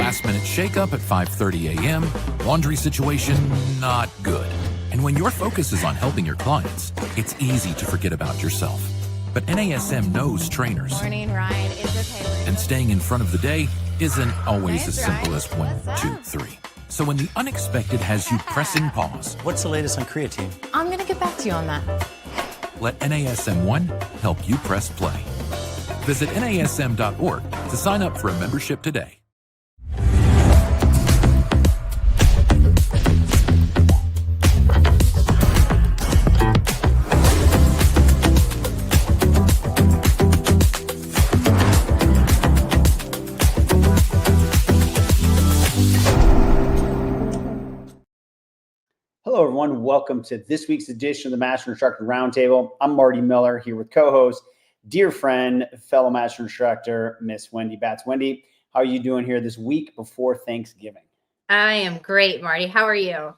Last-minute shake-up at 5:30 a.m., laundry situation not good. And when your focus is on helping your clients, it's easy to forget about yourself. But NASM knows trainers. Morning, Ryan. Is okay with And staying in front of the day isn't always Thanks, as simple Ryan. as 1, What's 2, up? 3. So when the unexpected has you pressing pause, What's the latest on creatine? I'm going to get back to you on that. let NASM1 help you press play. Visit NASM.org to sign up for a membership today. Hello, everyone. Welcome to this week's edition of the Master Instructor Roundtable. I'm Marty Miller here with co-host, dear friend, fellow Master Instructor, Miss Wendy Batts. Wendy, how are you doing here this week before Thanksgiving? I am great, Marty. How are you?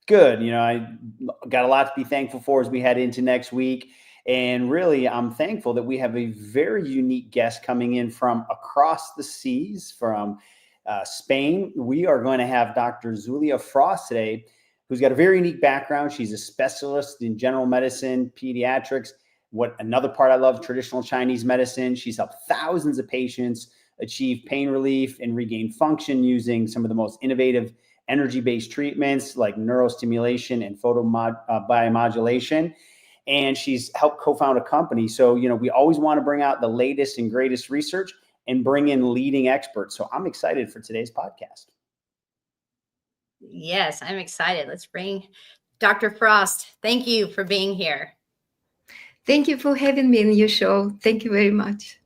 Good. You know, I got a lot to be thankful for as we head into next week. And really, I'm thankful that we have a very unique guest coming in from across the seas, from Spain. We are going to have Dr. Zulia Frost today, who's got a very unique background. She's a specialist in general medicine, pediatrics. Another part I love, traditional Chinese medicine. She's helped thousands of patients achieve pain relief and regain function using some of the most innovative energy-based treatments like neurostimulation and photobiomodulation. And she's helped co-found a company. So, you know, we always want to bring out the latest and greatest research and bring in leading experts. So I'm excited for today's podcast. Yes, I'm excited. Let's bring Dr. Frost. Thank you for being here. Thank you for having me in your show. Thank you very much.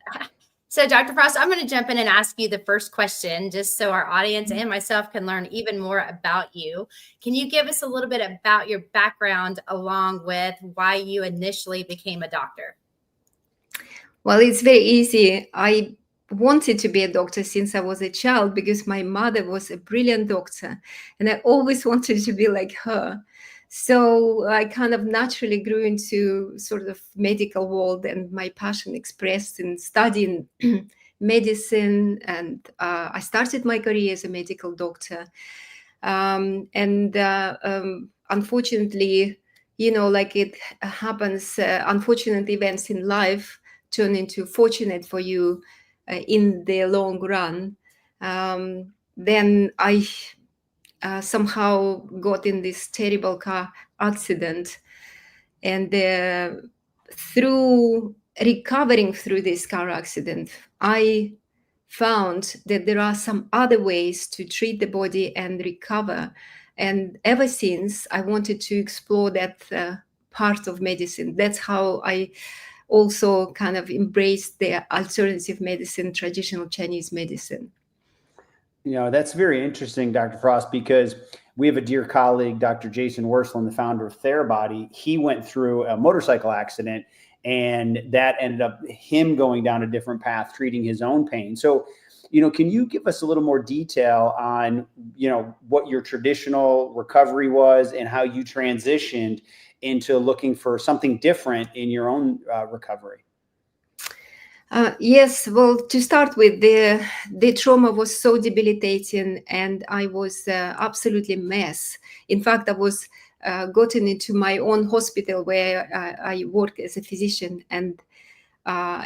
So, Dr. Frost, I'm going to jump in and ask you the first question just so our audience and myself can learn even more about you. Can you give us a little bit about your background along with why you initially became a doctor? Well, it's very easy. I wanted to be a doctor since I was a child because my mother was a brilliant doctor and I always wanted to be like her. So I kind of naturally grew into sort of medical world, and my passion expressed in studying medicine. And I started my career as a medical doctor. Unfortunately, you know, like it happens, unfortunate events in life turn into fortunate for you in the long run. Then I somehow got in this terrible car accident, and through recovering through this car accident, I found that there are some other ways to treat the body and recover. And ever since, I wanted to explore that part of medicine. That's how I also kind of embraced the alternative medicine, traditional Chinese medicine. You know, that's very interesting, Dr. Frost, because we have a dear colleague, Dr. Jason Worsland, the founder of Therabody. He went through a motorcycle accident, and that ended up him going down a different path, treating his own pain. So, you know, can you give us a little more detail on, you know, what your traditional recovery was and how you transitioned into looking for something different in your own recovery? Yes, well, to start with, the trauma was so debilitating, and I was absolutely a mess. In fact, I was gotten into my own hospital where I work as a physician, and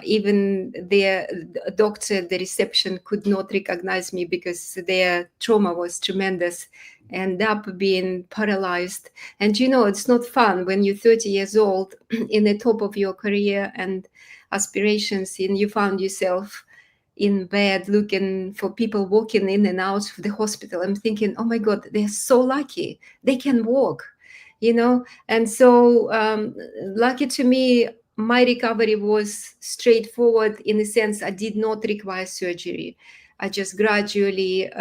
even the doctor, the reception could not recognize me because their trauma was tremendous. End up being paralyzed. And you know, it's not fun when you're 30 years old in the top of your career and aspirations, and you found yourself in bed looking for people walking in and out of the hospital. I'm thinking, oh my God, they're so lucky. They can walk, you know? And so lucky to me, my recovery was straightforward in the sense I did not require surgery. I just gradually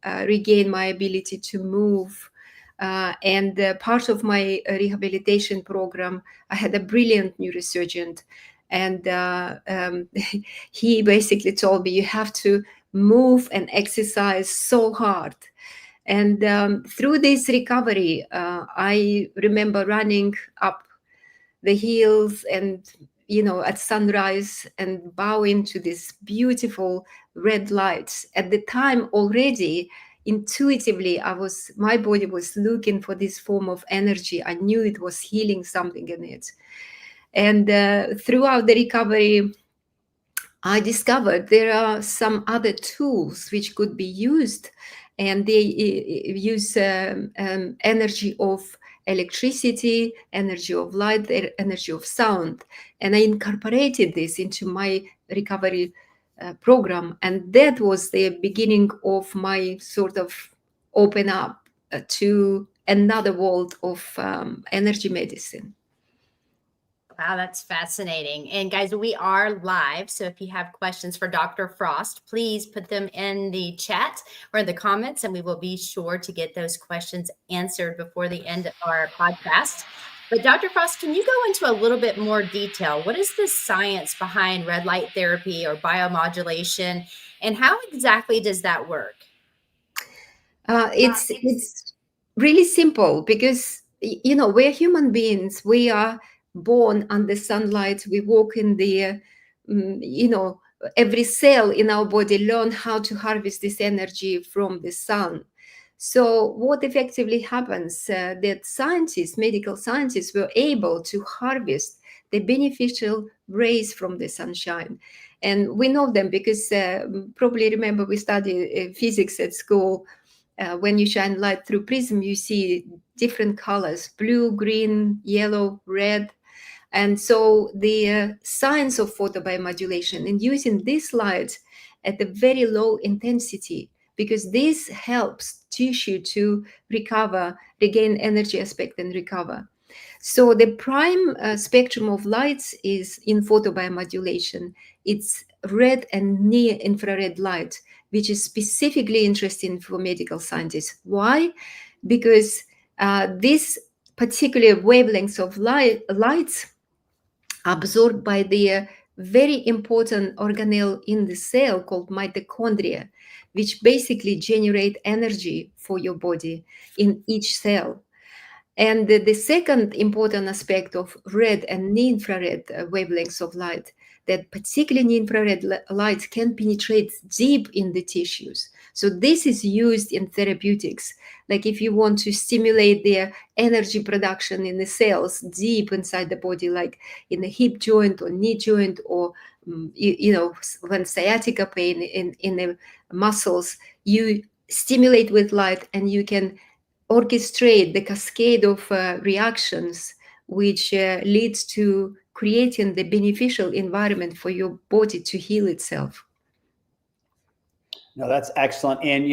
regained my ability to move. And part of my rehabilitation program, I had a brilliant neurosurgeon. And he basically told me, you have to move and exercise so hard. And through this recovery, I remember running up the hills and at sunrise and bow into this beautiful red lights. At the time already, intuitively, my body was looking for this form of energy. I knew it was healing something in it. And throughout the recovery, I discovered there are some other tools which could be used, and they use energy of electricity, energy of light, energy of sound. And I incorporated this into my recovery program. And that was the beginning of my sort of open up to another world of energy medicine. Wow, that's fascinating. And guys, we are live. So if you have questions for Dr. Frost, please put them in the chat or in the comments, and we will be sure to get those questions answered before the end of our podcast. But Dr. Frost, can you go into a little bit more detail? What is the science behind red light therapy or biomodulation, and how exactly does that work? It's really simple because, we're human beings. We are born under sunlight. We walk in the, every cell in our body learn how to harvest this energy from the sun. So what effectively happens that medical scientists were able to harvest the beneficial rays from the sunshine. And we know them because probably remember we studied physics at school. When you shine light through prism, you see different colors: blue, green, yellow, red. And so the science of photobiomodulation and using this light at a very low intensity, because this helps tissue to recover, regain energy aspect and recover. So the prime spectrum of lights is in photobiomodulation. It's red and near infrared light, which is specifically interesting for medical scientists. Why? Because this particular wavelengths of lights absorbed by the very important organelle in the cell called mitochondria, which basically generate energy for your body in each cell. And the second important aspect of red and near-infrared wavelengths of light, that particularly near-infrared light can penetrate deep in the tissues. So this is used in therapeutics. Like if you want to stimulate the energy production in the cells deep inside the body, like in the hip joint or knee joint, or when sciatica pain in the muscles, you stimulate with light and you can orchestrate the cascade of reactions which leads to creating the beneficial environment for your body to heal itself. No, that's excellent. And,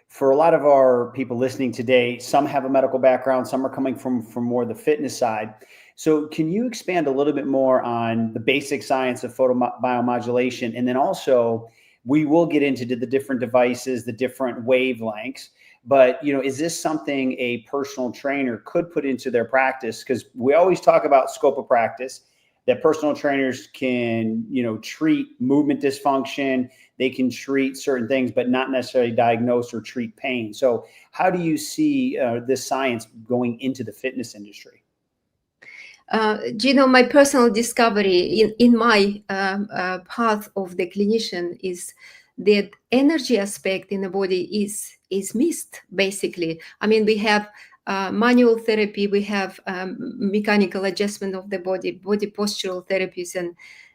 for a lot of our people listening today, some have a medical background, some are coming from more the fitness side. So can you expand a little bit more on the basic science of photobiomodulation? And then also, we will get into the different devices, the different wavelengths. But, is this something a personal trainer could put into their practice? Because we always talk about scope of practice, that personal trainers can, treat movement dysfunction. They can treat certain things, but not necessarily diagnose or treat pain. So how do you see this science going into the fitness industry? My personal discovery in my path of the clinician is that energy aspect in the body is missed, basically. I mean, we have manual therapy, we have mechanical adjustment of the body postural therapies,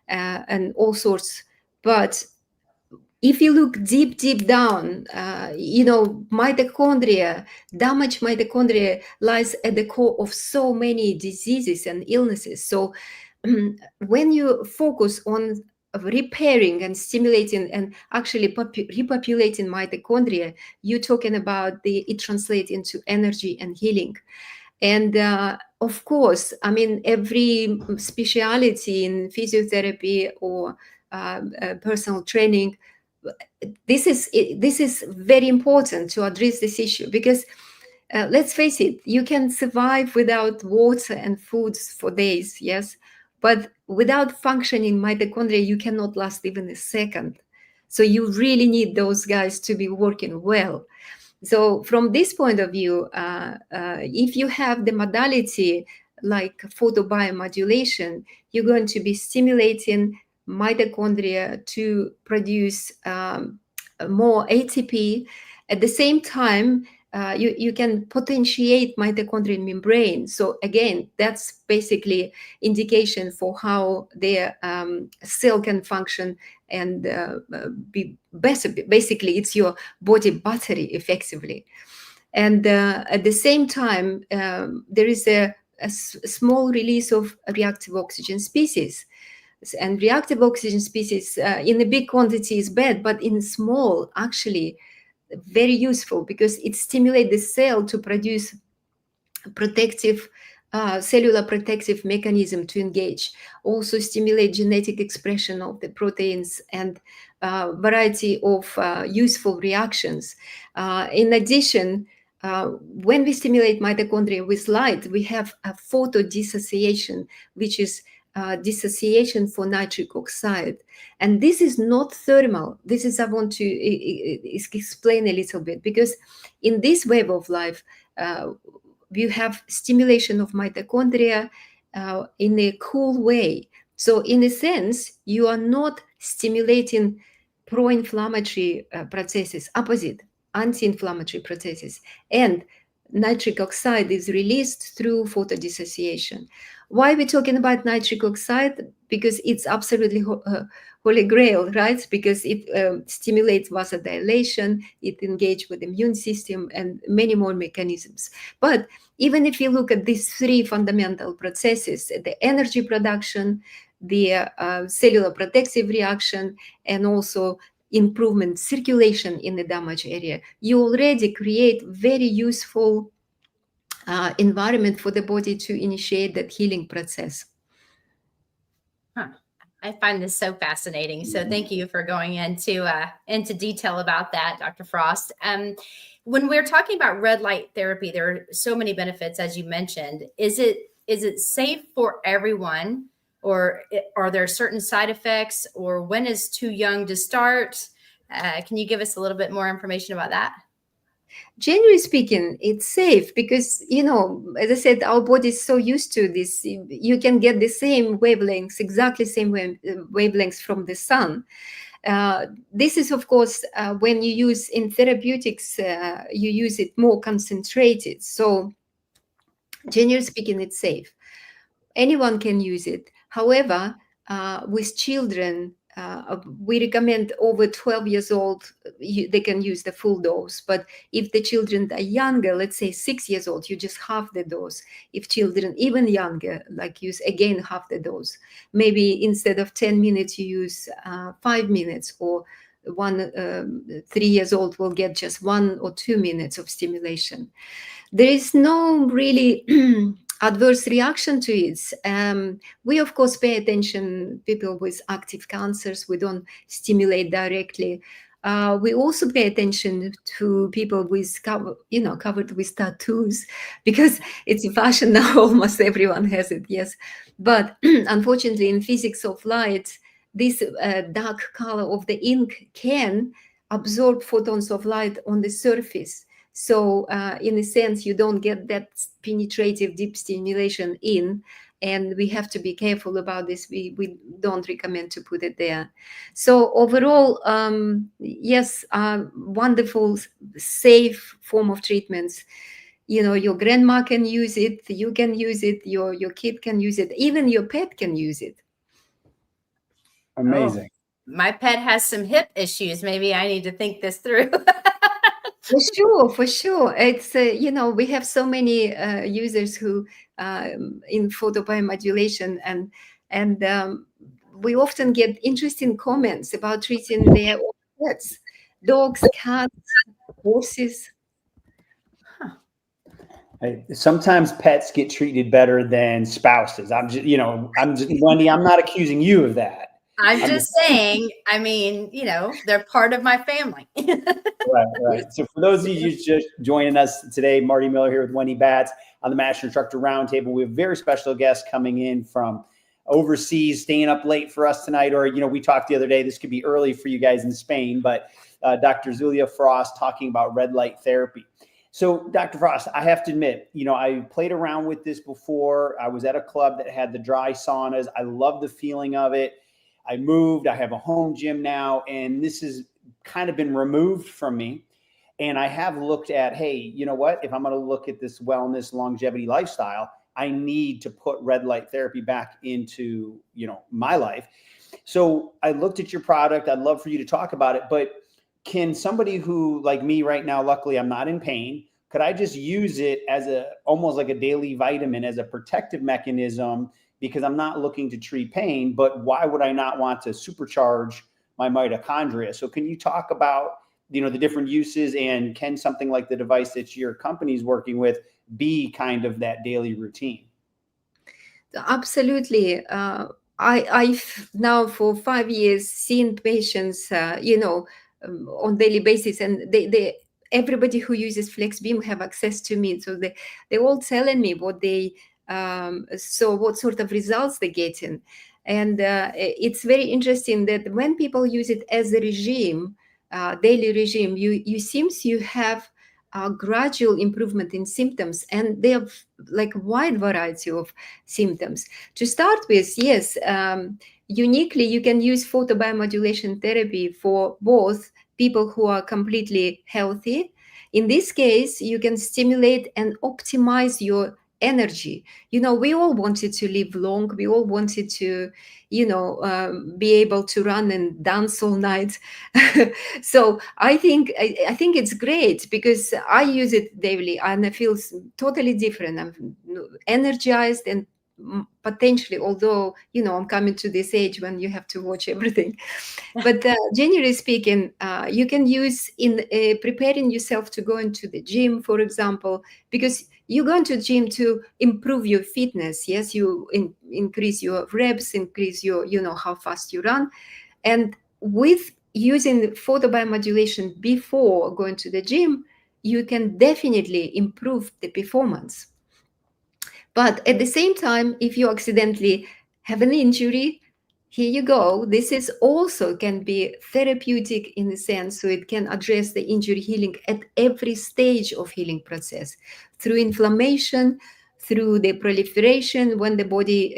and all sorts. But if you look deep down, damaged mitochondria lies at the core of so many diseases and illnesses. So when you focus on repairing and stimulating and actually repopulating mitochondria, you're talking about it translates into energy and healing. And of course, I mean, every speciality in physiotherapy or personal training, this is very important to address this issue, because let's face it, you can survive without water and foods for days, yes, but without functioning mitochondria, you cannot last even a second. So you really need those guys to be working well. So from this point of view, if you have the modality like photobiomodulation, you're going to be stimulating mitochondria to produce more ATP. At the same time, you can potentiate mitochondrial membrane. So again, that's basically indication for how their cell can function and be better. Basically, it's your body battery effectively. And at the same time, there is a small release of reactive oxygen species. And reactive oxygen species in a big quantity is bad, but in small, actually, very useful because it stimulates the cell to produce protective cellular protective mechanism to engage, also stimulate genetic expression of the proteins and variety of useful reactions. In addition, when we stimulate mitochondria with light, we have a photodissociation, which is dissociation for nitric oxide. And this is not thermal. This is, I want to explain a little bit, because in this wave of life, you have stimulation of mitochondria in a cool way. So in a sense, you are not stimulating pro-inflammatory processes, opposite, anti-inflammatory processes. And nitric oxide is released through photodissociation. Why are we talking about nitric oxide? Because it's absolutely holy grail, right? Because it stimulates vasodilation, it engages with the immune system and many more mechanisms. But even if you look at these three fundamental processes, the energy production, the cellular protective reaction, and also improvement circulation in the damaged area, you already create very useful environment for the body to initiate that healing process. I find this so fascinating. So thank you for going into detail about that, Dr. Frost. When we're talking about red light therapy, there are so many benefits, as you mentioned. Is it safe for everyone, or are there certain side effects, or when is too young to start? Can you give us a little bit more information about that? Generally speaking, it's safe because, you know, as I said, our body is so used to this. You can get the same wavelengths, exactly same wavelengths from the sun. This is, of course, when you use in therapeutics, you use it more concentrated. So generally speaking, it's safe. Anyone can use it. However, with children, we recommend over 12 years old, they can use the full dose. But if the children are younger, let's say 6 years old, you just half the dose. If children even younger, like use again half the dose. Maybe instead of 10 minutes, you use 5 minutes, or 3 years old will get just 1 or 2 minutes of stimulation. There is no really adverse reaction to it. We, of course, pay attention, people with active cancers, we don't stimulate directly. We also pay attention to people with covered with tattoos, because it's a fashion now, almost everyone has it, yes. But unfortunately, in physics of light, this dark color of the ink can absorb photons of light on the surface. So in a sense, you don't get that penetrative deep stimulation in, and we have to be careful about this. We don't recommend to put it there. So overall, yes, wonderful, safe form of treatments. You know, your grandma can use it, you can use it, your kid can use it, even your pet can use it. Amazing. Oh, my pet has some hip issues. Maybe I need to think this through. For sure. It's, we have so many users who in photobiomodulation, and we often get interesting comments about treating their own pets, dogs, cats, horses. Sometimes pets get treated better than spouses. Wendy, I'm not accusing you of that. I'm just saying, I mean, they're part of my family. Right. So for those of you just joining us today, Marty Miller here with Wendy Batts on the Master Instructor Roundtable. We have a very special guest coming in from overseas, staying up late for us tonight. Or, we talked the other day, this could be early for you guys in Spain, but Dr. Zulia Frost talking about red light therapy. So, Dr. Frost, I have to admit, I played around with this before. I was at a club that had the dry saunas. I love the feeling of it. I moved. I have a home gym now, and this has kind of been removed from me. And I have looked at, hey, you know what? If I'm going to look at this wellness, longevity lifestyle, I need to put RedLight Therapy back into, my life. So I looked at your product. I'd love for you to talk about it, but can somebody who, like me right now, luckily I'm not in pain, could I just use it as almost like a daily vitamin, as a protective mechanism, because I'm not looking to treat pain, but why would I not want to supercharge my mitochondria? So can you talk about, the different uses, and can something like the device that your company's working with be kind of that daily routine? Absolutely. I've now for 5 years seen patients, on daily basis, and they everybody who uses FlexBeam have access to me. So they're all telling me what they what sort of results they're getting. And it's very interesting that when people use it as a regime, daily regime, you seems you have a gradual improvement in symptoms, and they have like a wide variety of symptoms. To start with, yes, uniquely you can use photobiomodulation therapy for both people who are completely healthy. In this case, you can stimulate and optimize your energy. We all wanted to live long. We all wanted to, be able to run and dance all night. So I think it's great because I use it daily and I feel totally different. I'm energized and potentially, although I'm coming to this age when you have to watch everything, but generally speaking, you can use in preparing yourself to go into the gym, for example, because you go into the gym to improve your fitness. Yes, you increase your reps, increase your how fast you run, and with using photobiomodulation before going to the gym, you can definitely improve the performance. But at the same time, if you accidentally have an injury, here you go. This is also can be therapeutic in a sense, so it can address the injury healing at every stage of healing process, through inflammation, through the proliferation when the body,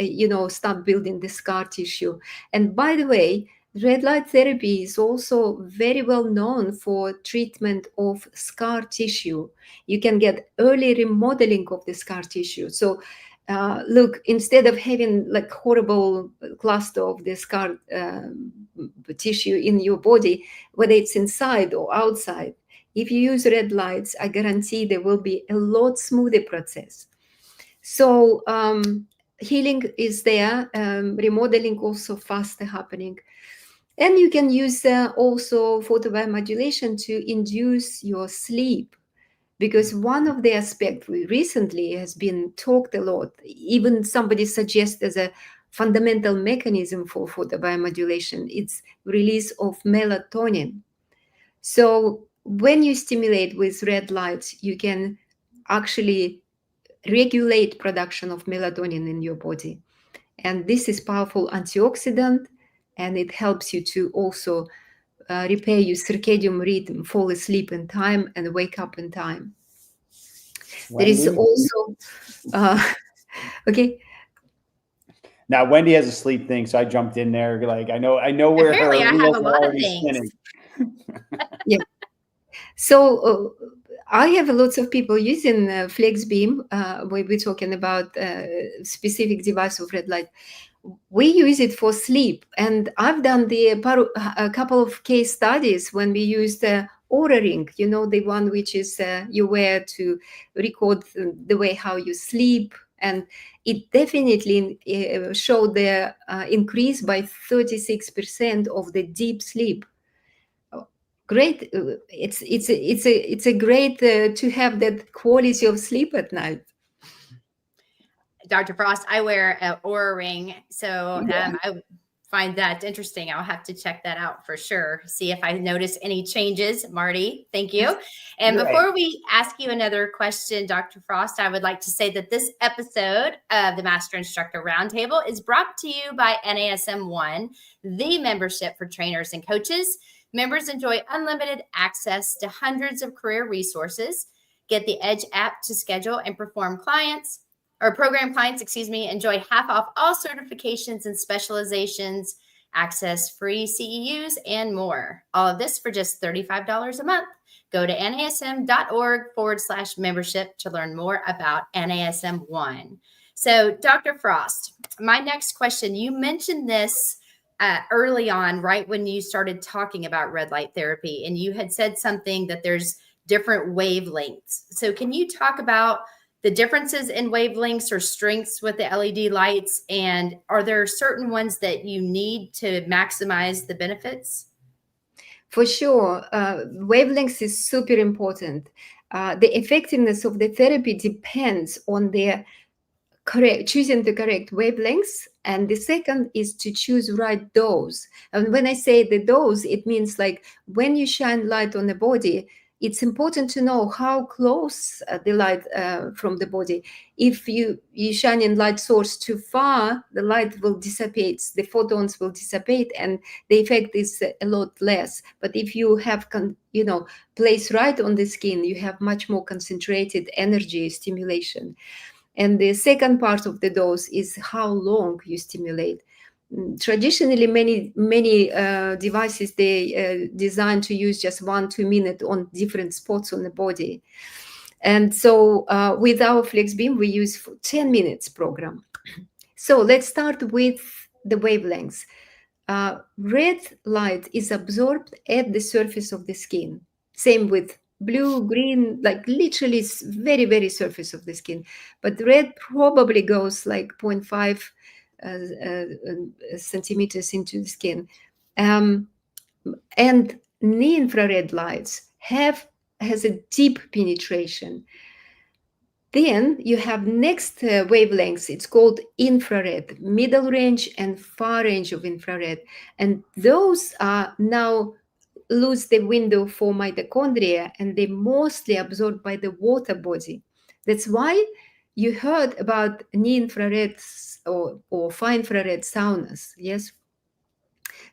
start building the scar tissue. And by the way, RedLight therapy is also very well known for treatment of scar tissue. You can get early remodeling of the scar tissue. So look, instead of having like horrible cluster of the scar tissue in your body, whether it's inside or outside, if you use red lights, I guarantee there will be a lot smoother process. So healing is there, remodeling also faster happening. And you can use also photobiomodulation to induce your sleep, because one of the aspects recently has been talked a lot, even somebody suggests as a fundamental mechanism for photobiomodulation, it's release of melatonin. So when you stimulate with red light, you can actually regulate production of melatonin in your body. And this is powerful antioxidant, and it helps you to also repair your circadian rhythm, fall asleep in time and wake up in time. Wendy? There is also, okay. Now Wendy has a sleep thing, so I jumped in there. Like I know where Apparently her I have wheels a are lot of already things. spinning. Yeah. So I have lots of people using FlexBeam. When we're talking about specific device of red light, we use it for sleep. And I've done a couple of case studies when we used the Oura Ring, the one which is you wear to record the way how you sleep. And it definitely showed the increase by 36% of the deep sleep. Great. It's a great to have that quality of sleep at night. Dr. Frost, I wear an Oura Ring, so I find that interesting. I'll have to check that out for sure. See if I notice any changes. Marty, thank you. And before we ask you another question, Dr. Frost, I would like to say that this episode of the Master Instructor Roundtable is brought to you by NASM One, the membership for trainers and coaches. Members enjoy unlimited access to hundreds of career resources. Get the Edge app to schedule and program clients, enjoy half off all certifications and specializations, access free CEUs, and more. All of this for just $35 a month. Go to nasm.org/membership to learn more about NASM 1. So, Dr. Frost, my next question, you mentioned this early on, right when you started talking about red light therapy, and you had said something that there's different wavelengths. So can you talk about the differences in wavelengths or strengths with the LED lights, and are there certain ones that you need to maximize the benefits? For sure, wavelengths is super important. The effectiveness of the therapy depends on choosing the correct wavelengths, and the second is to choose right dose. And when I say the dose, it means like when you shine light on the body, it's important to know how close the light from the body. If you shine in light source too far, the light will dissipate, the photons will dissipate, and the effect is a lot less. But if you have place right on the skin, you have much more concentrated energy stimulation. And the second part of the dose is how long you stimulate. Traditionally, many devices, they designed to use just 1-2 minutes on different spots on the body. And so with our flex beam, we use 10 minutes program. So let's start with the wavelengths. Red light is absorbed at the surface of the skin. Same with blue, green, like literally very, very surface of the skin. But red probably goes like 0.5 centimeters into the skin. And near-infrared lights has a deep penetration. Then you have next wavelengths. It's called infrared, middle range and far range of infrared. And those are now lose the window for mitochondria, and they're mostly absorbed by the water body. That's why you heard about near-infrared or far-infrared saunas, yes?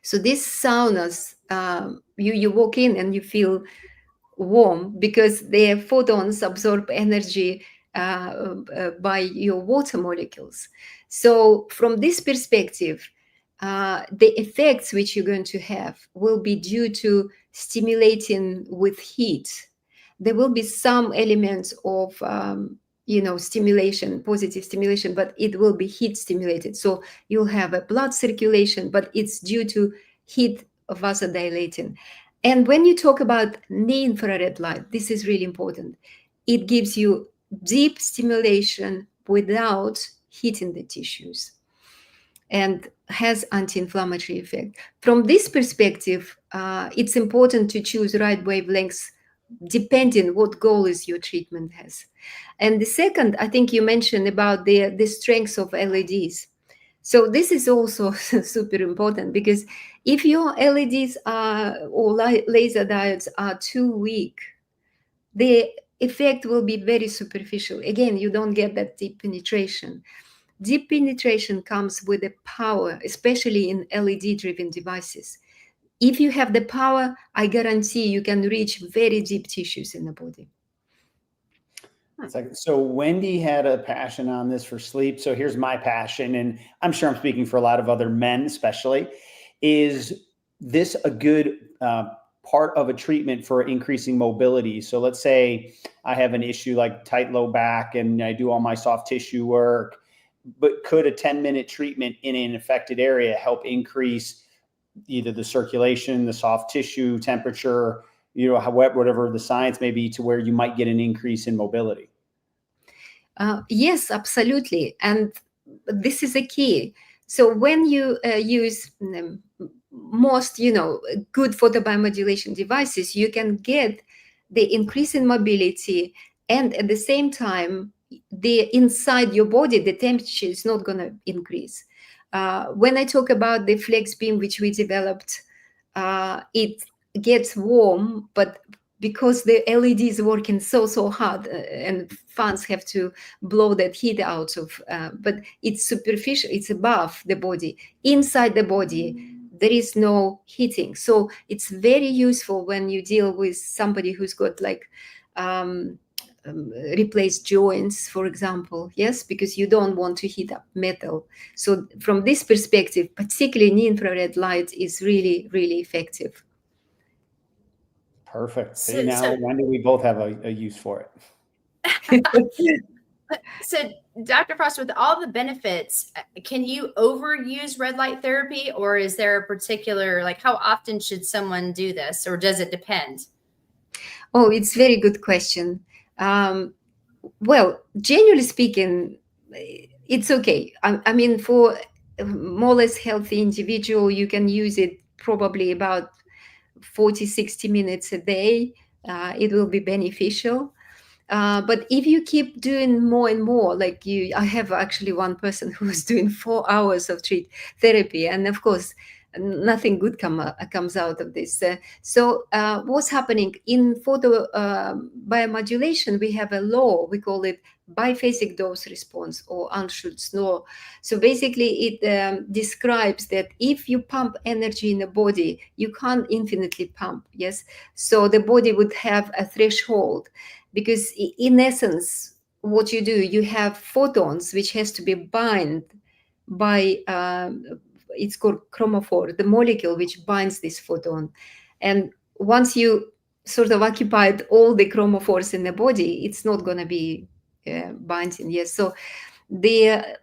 So these saunas, you walk in and you feel warm because their photons absorb energy by your water molecules. So from this perspective, the effects which you're going to have will be due to stimulating with heat. There will be some elements of stimulation, positive stimulation, but it will be heat stimulated. So you'll have a blood circulation, but it's due to heat vasodilating. And when you talk about near-infrared light, this is really important. It gives you deep stimulation without heating the tissues and has anti-inflammatory effect. From this perspective, it's important to choose right wavelengths depending what goal is your treatment has. And the second, I think you mentioned about the strengths of LEDs. So this is also super important, because if your LEDs or laser diodes are too weak, the effect will be very superficial. Again, you don't get that deep penetration. Deep penetration comes with the power, especially in LED-driven devices. If you have the power, I guarantee you can reach very deep tissues in the body. So Wendy had a passion on this for sleep. So here's my passion, and I'm sure I'm speaking for a lot of other men especially. Is this a good part of a treatment for increasing mobility? So let's say I have an issue like tight low back and I do all my soft tissue work, but could a 10-minute treatment in an affected area help increase either the circulation, the soft tissue temperature, whatever the science may be, to where you might get an increase in mobility? Yes, absolutely. And this is a key. So when you use most, good photobiomodulation devices, you can get the increase in mobility, and at the same time, inside your body, the temperature is not going to increase. When I talk about the flex beam, which we developed, it gets warm, but because the LED is working so hard and fans have to blow that heat out of, but it's superficial, it's above the body. Inside the body, there is no heating. So it's very useful when you deal with somebody who's got like replace joints, for example, yes, because you don't want to heat up metal. So from this perspective, particularly near-infrared light is really, really effective. Perfect. See, now, Wendy, we both have a use for it. So, Dr. Frost, with all the benefits, can you overuse red light therapy, or is there a particular, like, how often should someone do this, or does it depend? Oh, it's a very good question. Well, generally speaking, it's okay. I mean, for a more or less healthy individual, you can use it probably about 40, 60 minutes a day. It will be beneficial. But if you keep doing more and more, like I have actually one person who was doing 4 hours of therapy, and of course, nothing good comes out of this. So what's happening in photo biomodulation? We have a law, we call it biphasic dose response, or Anschutz law. So basically it describes that if you pump energy in the body, you can't infinitely pump, yes? So the body would have a threshold, because in essence, what you do, you have photons which has to be bound by it's called chromophore, the molecule which binds this photon. And once you sort of occupied all the chromophores in the body, it's not going to be binding. Yes, so the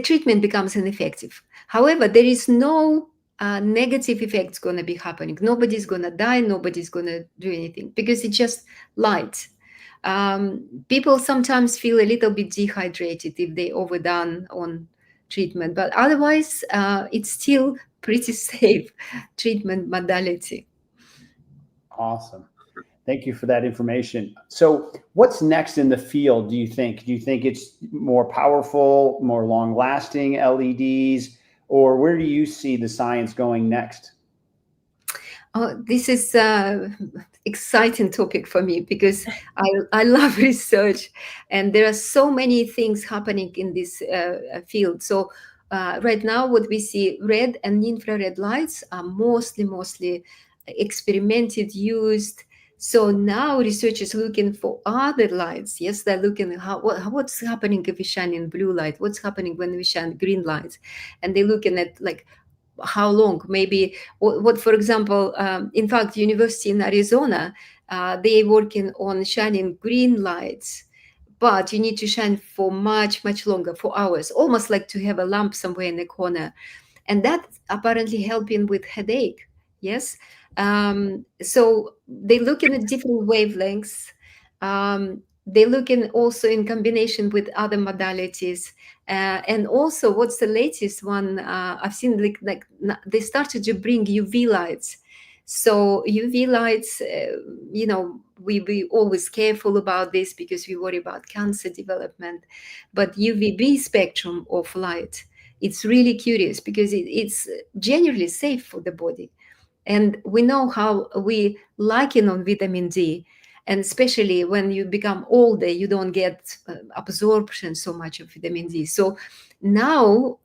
treatment becomes ineffective. However, there is no negative effects going to be happening. Nobody's going to die. Nobody's going to do anything, because it's just light. People sometimes feel a little bit dehydrated if they overdone on treatment, but otherwise it's still pretty safe treatment modality. Awesome. Thank you for that information. So what's next in the field, do you think? Do you think it's more powerful, more long-lasting LEDs, or where do you see the science going next? Oh, this is exciting topic for me, because I love research, and there are so many things happening in this field. So right now what we see, red and infrared lights are mostly experimented, used. So now research is looking for other lights. Yes, they're looking at what's happening if we shine in blue light, what's happening when we shine green light, and they're looking at like how long, maybe what for example, in fact, University in Arizona, they're working on shining green lights, but you need to shine for much longer, for hours, almost like to have a lamp somewhere in the corner, and that's apparently helping with headache. Yes. So they're looking at different wavelengths. They're looking also in combination with other modalities. And also, what's the latest one? I've seen like they started to bring UV lights. So UV lights, we always careful about this because we worry about cancer development. But UVB spectrum of light, it's really curious because it's generally safe for the body. And we know how we liken on vitamin D. And especially when you become older, you don't get absorption so much of vitamin D. So now,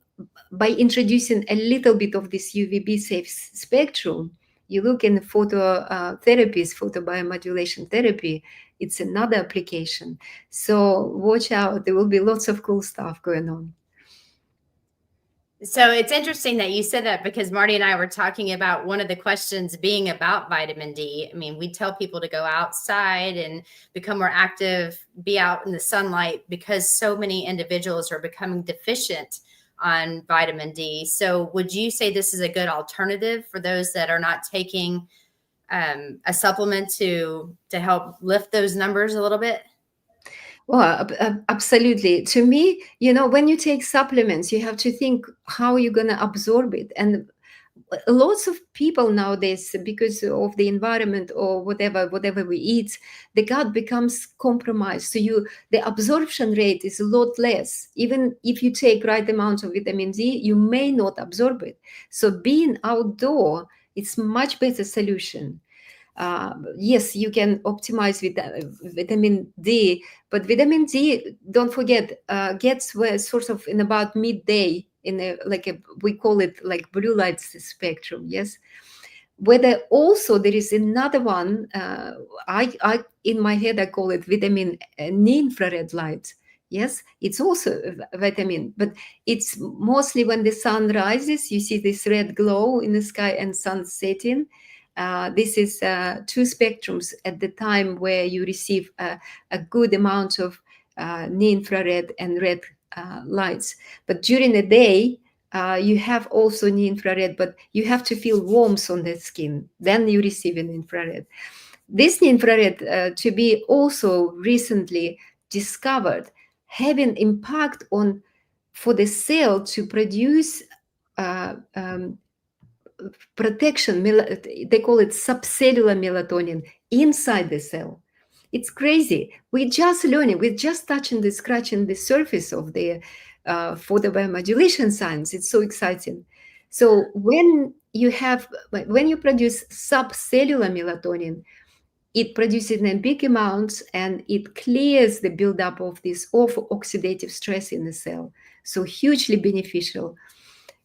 by introducing a little bit of this UVB safe spectrum, you look in phototherapies, photobiomodulation therapy, it's another application. So watch out, there will be lots of cool stuff going on. So it's interesting that you said that, because Marty and I were talking about one of the questions being about vitamin D. I mean, we tell people to go outside and become more active, be out in the sunlight, because so many individuals are becoming deficient on vitamin D. So would you say this is a good alternative for those that are not taking a supplement to help lift those numbers a little bit? Well, absolutely. To me, when you take supplements, you have to think how you're going to absorb it. And lots of people nowadays, because of the environment or whatever we eat, the gut becomes compromised. So the absorption rate is a lot less. Even if you take right amount of vitamin D, you may not absorb it. So being outdoor, it's much better solution. Yes, you can optimize with vitamin D, but vitamin D, don't forget, gets where sort of in about midday, we call it like blue light spectrum. Yes, whether also there is another one, I in my head I call it vitamin near-infrared light. Yes, it's also a vitamin, but it's mostly when the sun rises, you see this red glow in the sky, and sun setting. This is two spectrums at the time where you receive a good amount of near-infrared and red lights. But during the day, you have also near-infrared, but you have to feel warmth on the skin. Then you receive an infrared. This near-infrared to be also recently discovered having impact on for the cell to produce protection. They call it subcellular melatonin inside the cell. It's crazy. We're just learning. We're just scratching the surface of the photobiomodulation science. It's so exciting. So when you produce subcellular melatonin, it produces in big amounts and it clears the buildup of this oxidative stress in the cell. So hugely beneficial.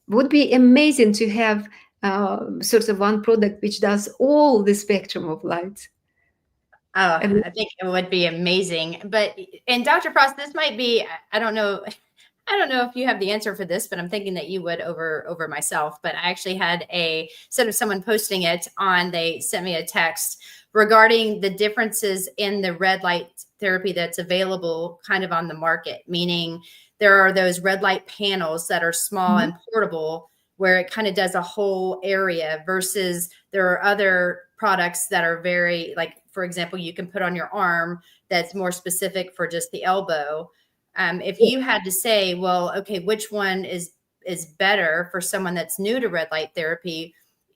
Would be amazing to have sort of one product which does all the spectrum of light. Oh, I think it would be amazing. And Dr. Frost, this might be, I don't know if you have the answer for this, but I'm thinking that you would over myself. But I actually had someone posting it they sent me a text regarding the differences in the red light therapy that's available kind of on the market, meaning there are those red light panels that are small and portable where it kind of does a whole area versus there are other products that are very, like, for example, you can put on your arm that's more specific for just the elbow. If you had to say, well, okay, which one is better for someone that's new to red light therapy,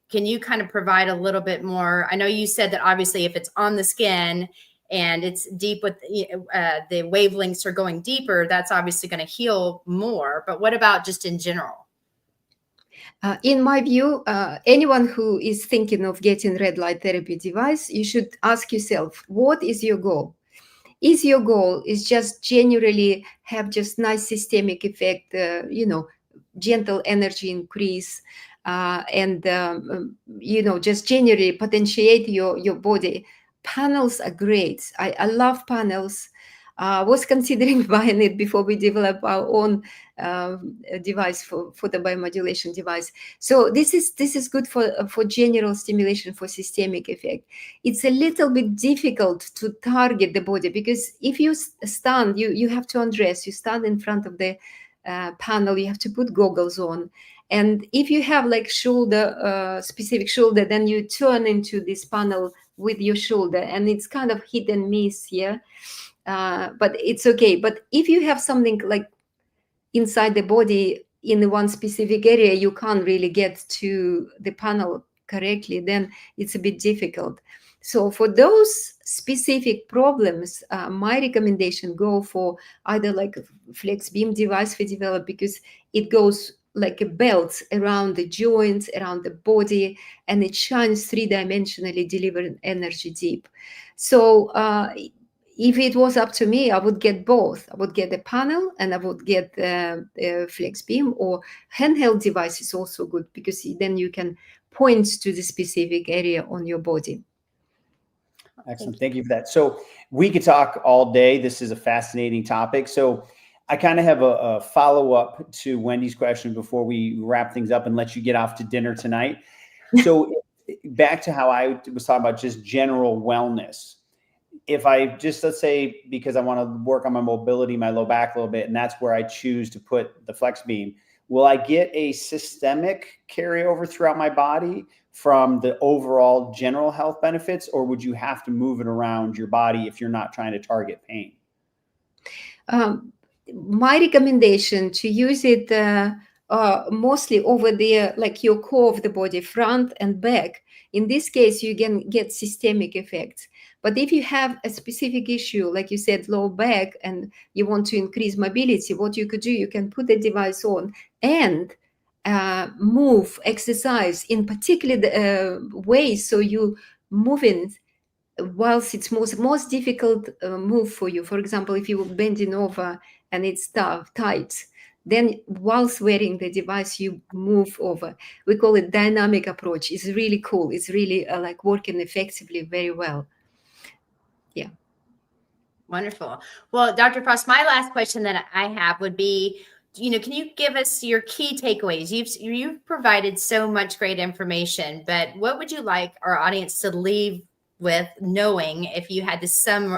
can you kind of provide a little bit more? I know you said that obviously if it's on the skin and it's deep with the wavelengths are going deeper, that's obviously going to heal more. But what about just in general? In my view, anyone who is thinking of getting red light therapy device, you should ask yourself, what is your goal? Is your goal is just generally have just nice systemic effect, gentle energy increase, and just generally potentiate your body? Panels are great. I love panels. Was considering buying it before we develop our own device for the biomodulation device. So this is good for general stimulation, for systemic effect. It's a little bit difficult to target the body because if you stand, you have to undress. You stand in front of the panel. You have to put goggles on. And if you have like specific shoulder, then you turn into this panel with your shoulder, and it's kind of hit and miss here. But it's okay. But if you have something like inside the body in one specific area, you can't really get to the panel correctly, then it's a bit difficult. So for those specific problems, my recommendation, go for either like a flex beam device we develop, because it goes like a belt around the joints, around the body, and it shines three-dimensionally, delivering energy deep. So if it was up to me, I would get both. I would get a panel and I would get a flex beam, or handheld device is also good because then you can point to the specific area on your body. Excellent. Thank you for that. So we could talk all day. This is a fascinating topic. So I kind of have a follow-up to Wendy's question before we wrap things up and let you get off to dinner tonight. So back to how I was talking about just general wellness. If I just, let's say, because I want to work on my mobility, my low back a little bit, and that's where I choose to put the flex beam, will I get a systemic carryover throughout my body from the overall general health benefits, or would you have to move it around your body if you're not trying to target pain? My recommendation to use it mostly over the, like your core of the body, front and back. In this case, you can get systemic effects. But if you have a specific issue, like you said, low back, and you want to increase mobility, what you could do, you can put the device on and move, exercise in particular ways. So you moving whilst it's most difficult move for you. For example, if you're bending over and it's tight, Then whilst wearing the device, you move over. We call it dynamic approach. It's really cool. It's really like working effectively very well. Yeah. Wonderful. Well, Dr. Frost, my last question that I have would be, can you give us your key takeaways? You've provided so much great information, but what would you like our audience to leave with, knowing, if you had to sum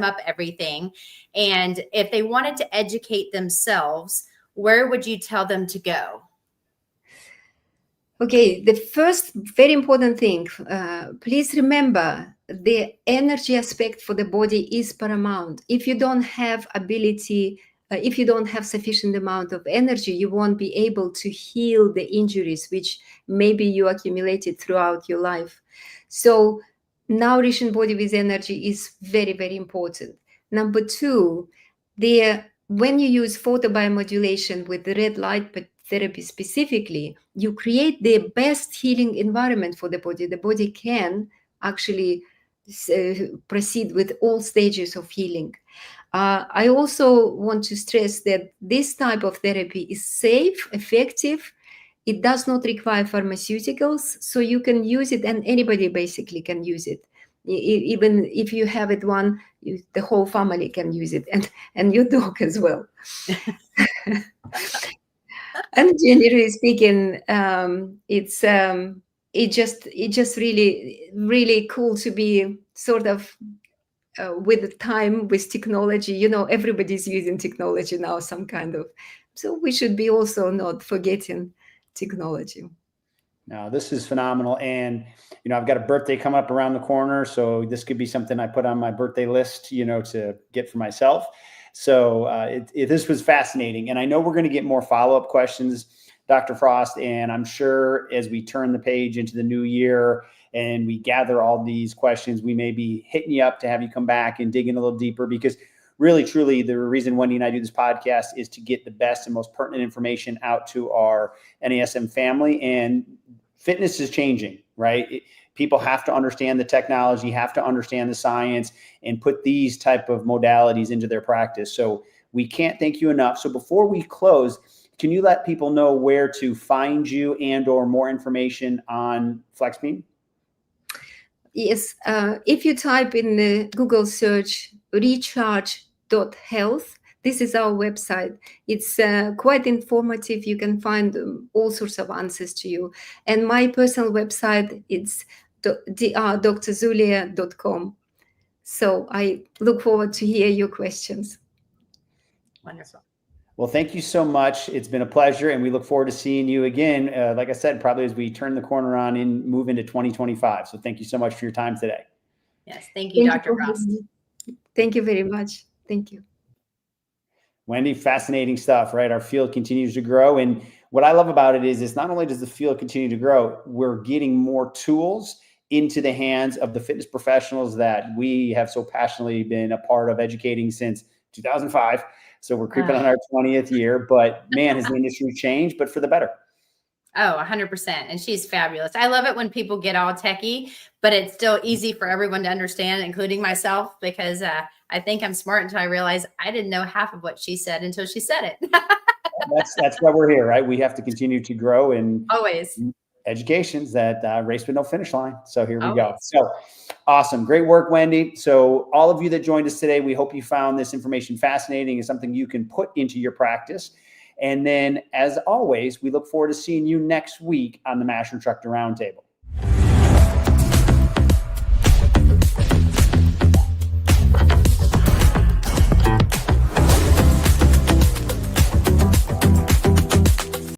up everything, and if they wanted to educate themselves, where would you tell them to go? Okay, the first very important thing, please remember the energy aspect for the body is paramount. If you don't have ability, if you don't have sufficient amount of energy, you won't be able to heal the injuries which maybe you accumulated throughout your life. So nourishing body with energy is very, very important. Number two, when you use photobiomodulation with the red light therapy specifically, you create the best healing environment for the body. The body can actually proceed with all stages of healing. I also want to stress that this type of therapy is safe, effective. It does not require pharmaceuticals, so you can use it, and anybody basically can use it. Even if you have it the whole family can use it, and your dog as well. And generally speaking, it's just really, really cool to be sort of with the time, with technology. Everybody's using technology now, some kind of. So we should be also not forgetting technology. No, this is phenomenal. And, I've got a birthday coming up around the corner. So this could be something I put on my birthday list, to get for myself. So this was fascinating. And I know we're going to get more follow-up questions, Dr. Frost. And I'm sure as we turn the page into the new year and we gather all these questions, we may be hitting you up to have you come back and dig in a little deeper, because really, truly, the reason Wendy and I do this podcast is to get the best and most pertinent information out to our NASM family. And fitness is changing, right? People have to understand the technology, have to understand the science, and put these type of modalities into their practice. So we can't thank you enough. So before we close, can you let people know where to find you and/or more information on FlexBeam? Yes, if you type in the Google search recharge.health, this is our website. It's quite informative. You can find all sorts of answers to you. And my personal website, it's drzulia.com. So I look forward to hear your questions. Wonderful. Well, thank you so much. It's been a pleasure, and we look forward to seeing you again, like I said, probably as we turn the corner on and move into 2025. So thank you so much for your time today. Yes, thank you, Dr. Frost. Thank you very much. Thank you. Wendy, fascinating stuff, right? Our field continues to grow. And what I love about it is it's not only does the field continue to grow, we're getting more tools into the hands of the fitness professionals that we have so passionately been a part of educating since 2005. So we're creeping on our 20th year, but man, has the industry changed, but for the better. Oh, 100%. And she's fabulous. I love it when people get all techie, but it's still easy for everyone to understand, including myself, because I think I'm smart until I realize I didn't know half of what she said until she said it. That's why we're here, right? We have to continue to grow, and always education's that race with no finish line. So here we always go. So awesome. Great work, Wendy. So all of you that joined us today, we hope you found this information fascinating and something you can put into your practice. And then, as always, we look forward to seeing you next week on the Master Instructor Roundtable.